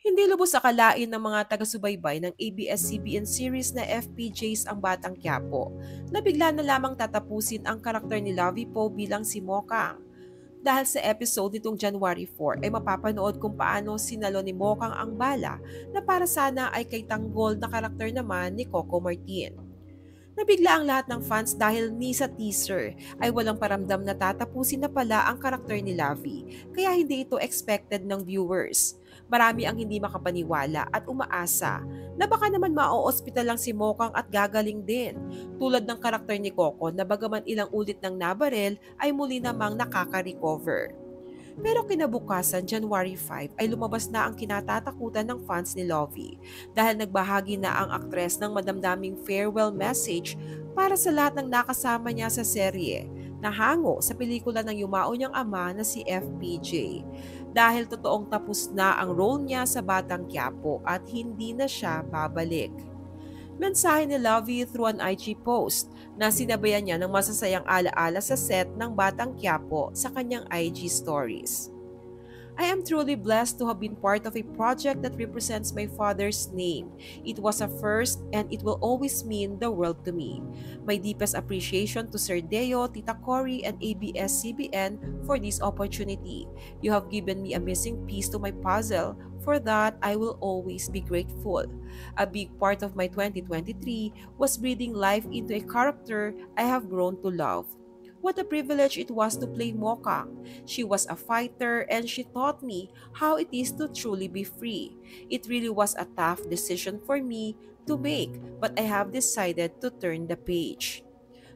Hindi lubos akalain ng mga taga-subaybay ng ABS-CBN series na FPJs ang Batang Quiapo na bigla na lamang tatapusin ang karakter ni Lovie Poe bilang si Mokang. Dahil sa episode nitong January 4 ay mapapanood kung paano sinalo ni Mokang ang bala na para sana ay kay tanggol na karakter naman ni Coco Martin. Nabigla ang lahat ng fans dahil ni sa teaser ay walang paramdam na tatapusin na pala ang karakter ni Lavi, kaya hindi ito expected ng viewers. Marami ang hindi makapaniwala at umaasa na baka naman ma-ospital lang si Mokang at gagaling din. Tulad ng karakter ni Coco na bagaman ilang ulit ng nabarel ay muli namang nakaka-recover. Pero kinabukasan, January 5, ay lumabas na ang kinatatakutan ng fans ni Lovie dahil nagbahagi na ang aktres ng madamdaming farewell message para sa lahat ng nakasama niya sa serye na hango sa pelikula ng yumao niyang ama na si FPJ. Dahil totoong tapos na ang role niya sa Batang Quiapo at hindi na siya babalik. Mensahe ni Lovie through an IG post na sinabayan niya ng masasayang alaala sa set ng Batang Quiapo sa kanyang IG stories. I am truly blessed to have been part of a project that represents my father's name. It was a first and it will always mean the world to me. My deepest appreciation to Sir Deo, Tita Cory, and ABS-CBN for this opportunity. You have given me a missing piece to my puzzle. For that, I will always be grateful. A big part of my 2023 was breathing life into a character I have grown to love. What a privilege it was to play Mokang. She was a fighter and she taught me how it is to truly be free. It really was a tough decision for me to make, but I have decided to turn the page.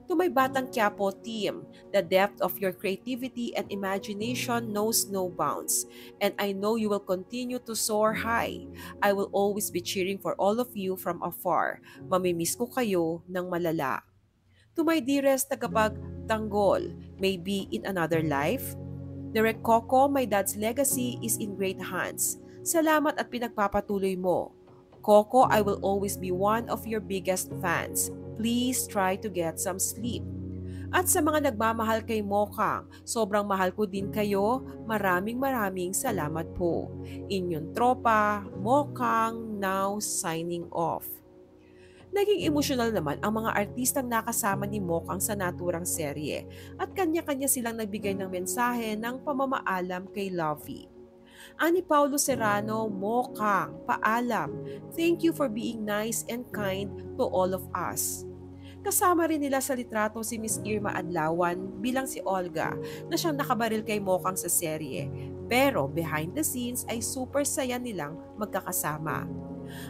To my Batang Quiapo team, the depth of your creativity and imagination knows no bounds, and I know you will continue to soar high. I will always be cheering for all of you from afar. Mamimiss ko kayo ng malala. To my dearest tagapagtanggol, maybe in another life? Direk Coco, my dad's legacy is in great hands. Salamat at pinagpapatuloy mo. Coco, I will always be one of your biggest fans. Please try to get some sleep. At sa mga nagmamahal kay Mokang, sobrang mahal ko din kayo. Maraming salamat po. Inyong tropa, Mokang, now signing off. Naging emosyonal naman ang mga artistang nakasama ni Mokang sa naturang serye at kanya-kanya silang nagbigay ng mensahe ng pamamaalam kay Lovie. Ani Paulo Serrano, Mokang, paalam. Thank you for being nice and kind to all of us. Kasama rin nila sa litrato si Miss Irma Adlawan bilang si Olga na siyang nakabaril kay Mokang sa serye. Pero behind the scenes ay super saya nilang magkakasama.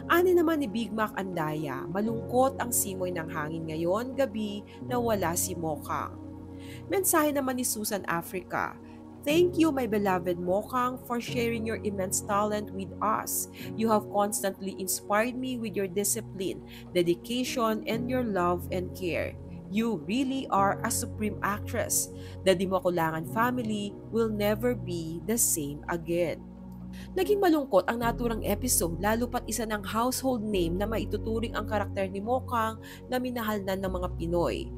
Ani naman ni Big Mac Andaya, malungkot ang simoy ng hangin ngayon gabi na wala si Mokang. Mensahe naman ni Susan Africa, thank you my beloved Mokang for sharing your immense talent with us. You have constantly inspired me with your discipline, dedication, and your love and care. You really are a supreme actress. The Di Makulangan family will never be the same again. Naging malungkot ang naturang episode lalo pat isa ng household name na maituturing ang karakter ni Mokang na minahal na ng mga Pinoy.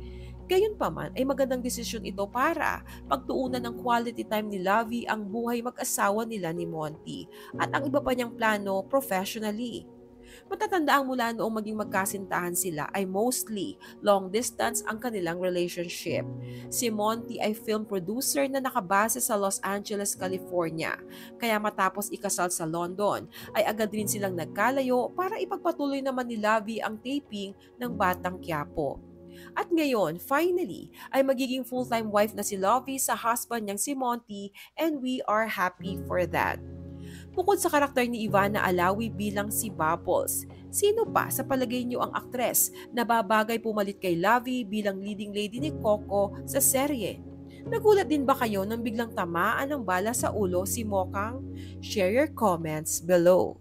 Gayunpaman ay magandang desisyon ito para pagtuunan ng quality time ni Lovie ang buhay mag-asawa nila ni Monty at ang iba pa niyang plano professionally. Matatandaang mula noong maging magkasintahan sila ay mostly long distance ang kanilang relationship. Si Monty ay film producer na nakabase sa Los Angeles, California. Kaya matapos ikasal sa London, ay agad rin silang nagkalayo para ipagpatuloy naman ni Lovie ang taping ng Batang Quiapo. At ngayon, finally, ay magiging full-time wife na si Lovie sa husband niyang si Monty and we are happy for that. Bukod sa karakter ni Ivana Alawi bilang si Bubbles, sino pa sa palagay niyo ang aktres na babagay pumalit kay Lovie bilang leading lady ni Coco sa serye? Nagulat din ba kayo nang biglang tamaan ng bala sa ulo si Mokang? Share your comments below.